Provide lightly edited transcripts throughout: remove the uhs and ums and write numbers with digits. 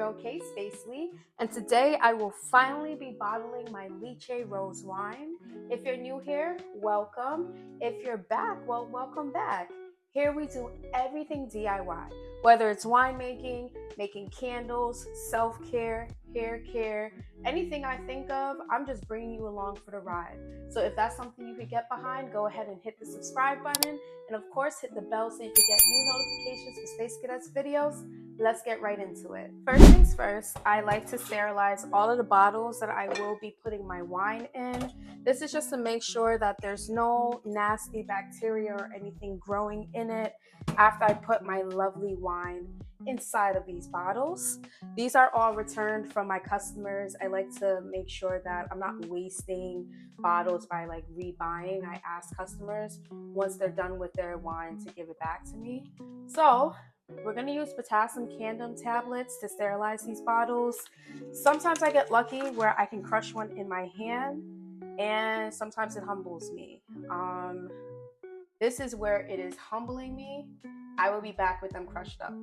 okay, Spacely, and today I will finally be bottling my Lychee rose wine. If you're new here, welcome. If you're back, well, welcome back. Here we do everything DIY, whether it's winemaking, making candles, self-care, hair care, anything I think of, I'm just bringing you along for the ride. So if that's something you could get behind, go ahead and hit the subscribe button, and of course hit the bell so you can get new notifications for Space Cadets videos. Let's get right into it. First things first, I like to sterilize all of the bottles that I will be putting my wine in. This is just to make sure that there's no nasty bacteria or anything growing in it after I put my lovely wine inside of these bottles. These are all returned from my customers. I like to make sure that I'm not wasting bottles by like rebuying. I ask customers once they're done with their wine to give it back to me. So we're going to use potassium candum tablets to sterilize these bottles. Sometimes I get lucky where I can crush one in my hand, and sometimes it humbles me. This is where it is humbling me. I will be back with them crushed up.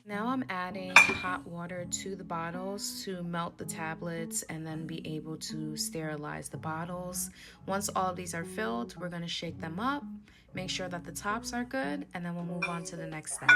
Now I'm adding hot water to the bottles to melt the tablets and then be able to sterilize the bottles. Once all of these are filled, we're going to shake them up, make sure that the tops are good, and then we'll move on to the next step.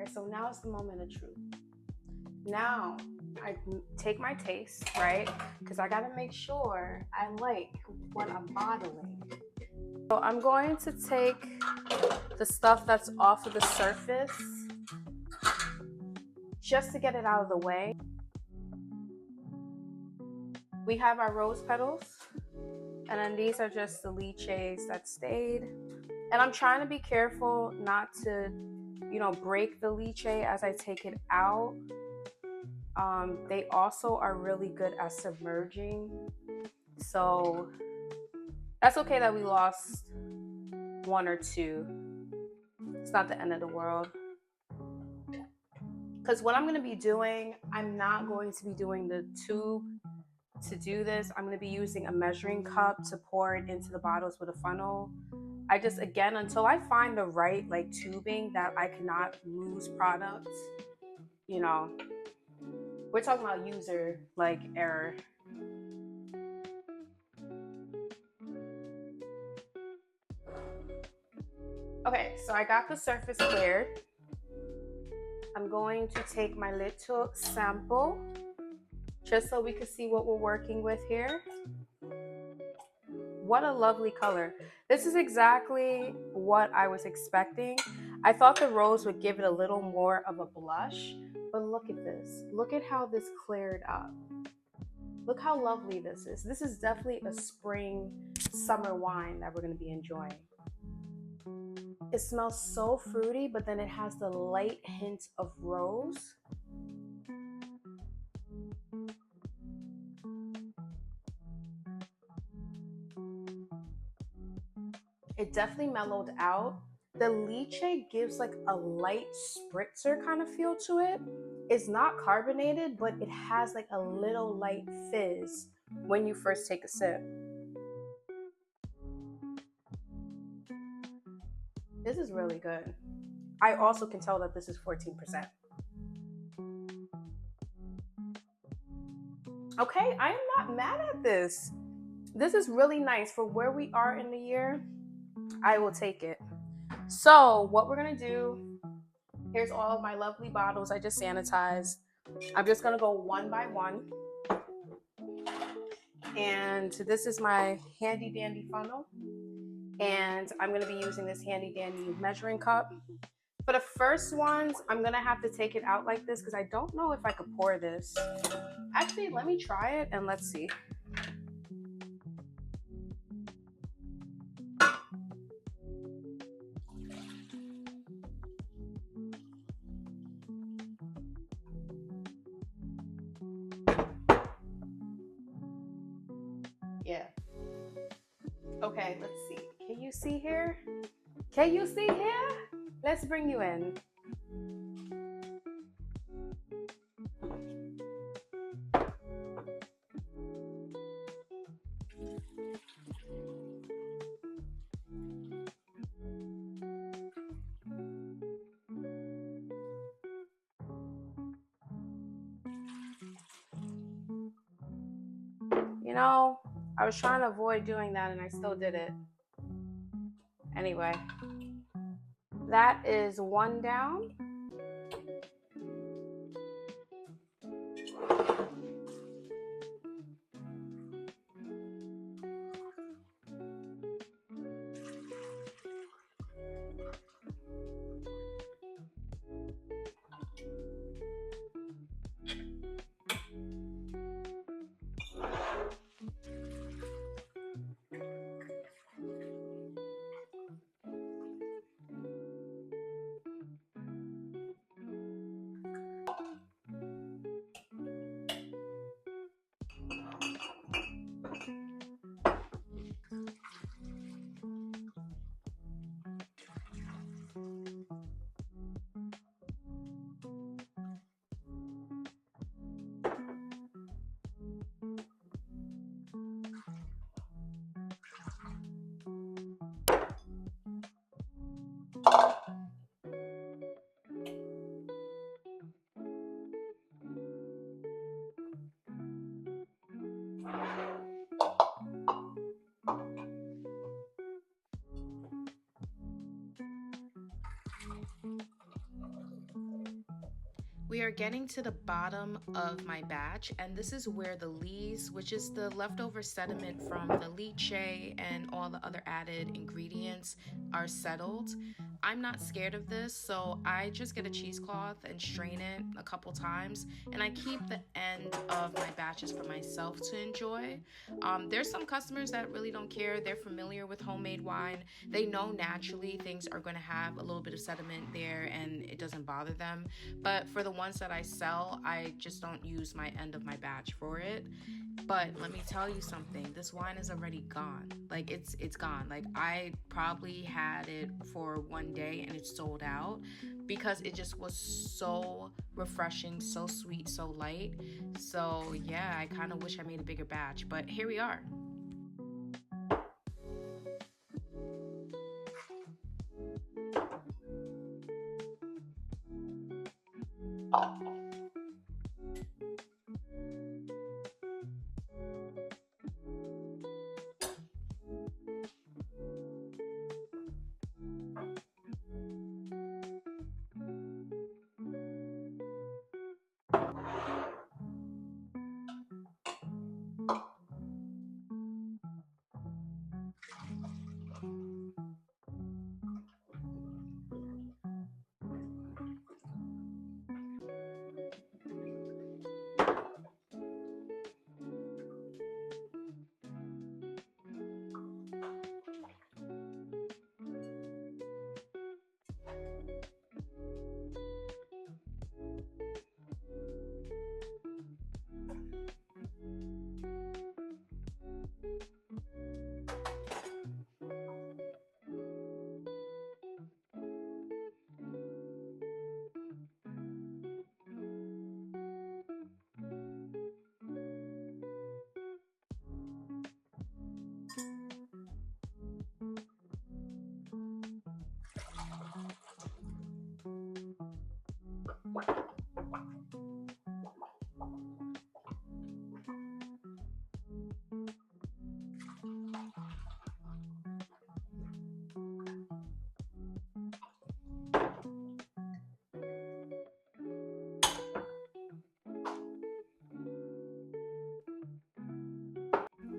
right, so now is the moment of truth. Now I take my taste, right? Because I gotta make sure I like what I'm bottling. So I'm going to take the stuff that's off of the surface just to get it out of the way. We have our rose petals, and then these are just the lychees that stayed. And I'm trying to be careful not to, break the lychee as I take it out. They also are really good at submerging. So that's okay that we lost one or two. It's not the end of the world. Because what I'm going to be doing, I'm not going to be doing the tube to do this. I'm going to be using a measuring cup to pour it into the bottles with a funnel. I just, again, until I find the right tubing that I cannot lose product, we're talking about user error. Okay, so I got the surface cleared. I'm going to take my little sample just so we can see what we're working with here. What a lovely color. This is exactly what I was expecting. I thought the rose would give it a little more of a blush, but look at this. Look at how this cleared up. Look how lovely this is. This is definitely a spring, summer wine that we're going to be enjoying. It smells so fruity, but then it has the light hint of rose. It definitely mellowed out. The lychee gives a light spritzer kind of feel to it. It's not carbonated, but it has a little light fizz when you first take a sip. This is really good. I also can tell that this is 14%. Okay, I am not mad at this. This is really nice for where we are in the year. I will take it. So what we're gonna do, here's all of my lovely bottles I just sanitized. I'm just gonna go one by one. And this is my handy dandy funnel. And I'm gonna be using this handy dandy measuring cup. For the first ones, I'm gonna have to take it out like this because I don't know if I could pour this. Actually, let me try it and let's see. Yeah. Okay, let's see. Can you see here? Can you see here? Let's bring you in. I was trying to avoid doing that and I still did it. Anyway, that is one down. We are getting to the bottom of my batch, and this is where the lees, which is the leftover sediment from the lychee and all the other added ingredients, are settled. I'm not scared of this, so I just get a cheesecloth and strain it a couple times, and I keep the end of my batches for myself to enjoy. There's some customers that really don't care. They're familiar with homemade wine. They know naturally things are going to have a little bit of sediment there and it doesn't bother them. But for the ones that I sell, I just don't use my end of my batch for it. But let me tell you something, this wine is already gone. Like it's gone. Like I probably had it for one day and it's sold out because it just was so refreshing, so sweet, so light. So yeah, I kind of wish I made a bigger batch, but here we are.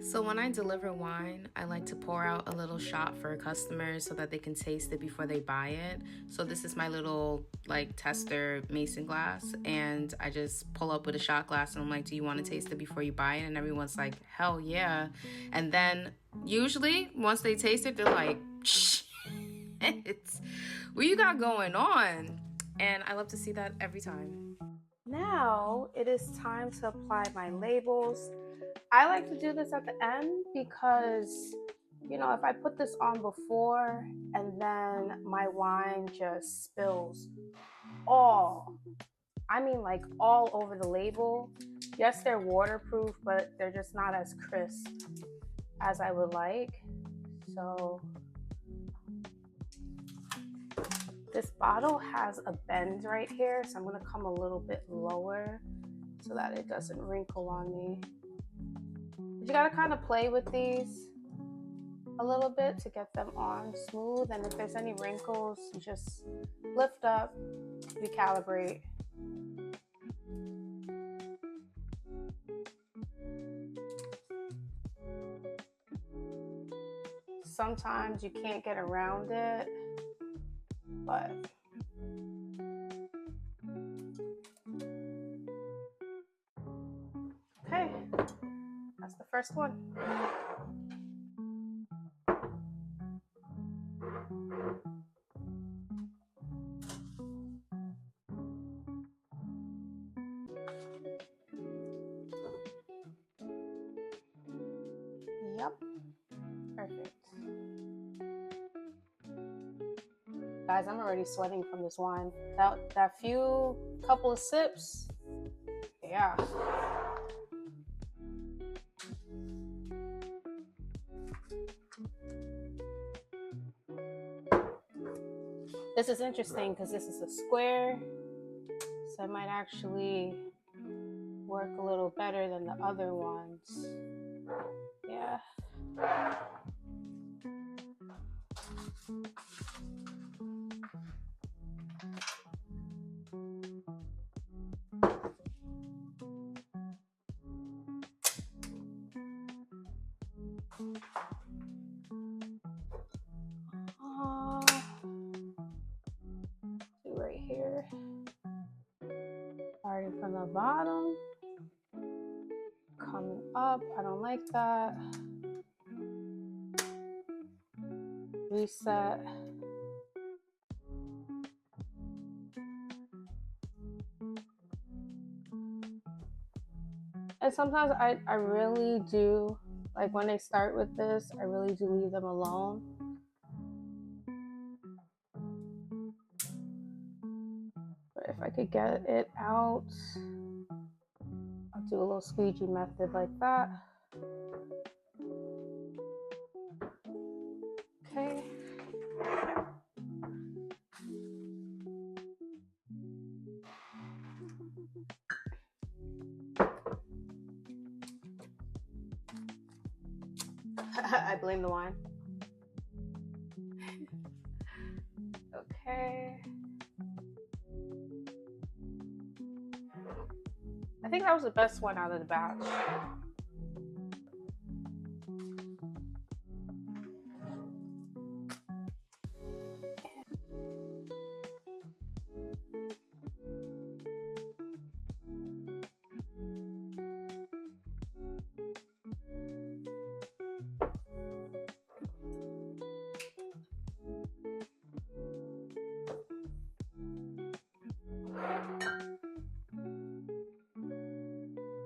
So when I deliver wine, I like to pour out a little shot for customers so that they can taste it before they buy it. So this is my little like tester mason glass, and I just pull up with a shot glass and I'm like, do you want to taste it before you buy it? And everyone's like, hell yeah. And then usually once they taste it, they're like, it's what you got going on? And I love to see that every time. Now it is time to apply my labels. I like to do this at the end because, you know, if I put this on before and then my wine just spills all, I mean like all over the label. Yes, they're waterproof, but they're just not as crisp as I would like. So this bottle has a bend right here, so I'm gonna come a little bit lower so that it doesn't wrinkle on me. But you gotta kind of play with these a little bit to get them on smooth, and if there's any wrinkles, you just lift up, recalibrate. Sometimes you can't get around it, but okay, that's the first one. Yep, perfect. Guys, I'm already sweating from this wine. That few couple of sips, yeah. This is interesting because this is a square, so it might actually work a little better than the other ones. Yeah. from the bottom, coming up. I don't like that. Reset. And sometimes I really do, like when they start with this, I really do leave them alone. But if I could get it out, I'll do a little squeegee method like that. Okay. I blame the wine. Okay. I think that was the best one out of the batch.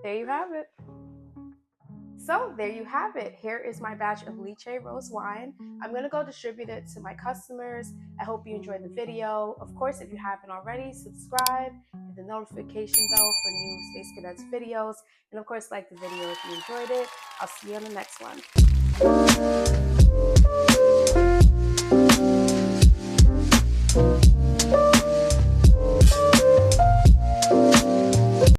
There you have it. So there you have it. Here is my batch of Lychee rose wine. I'm going to go distribute it to my customers. I hope you enjoyed the video. Of course, if you haven't already, subscribe, hit the notification bell for new Space Cadets videos. And of course, like the video if you enjoyed it. I'll see you on the next one.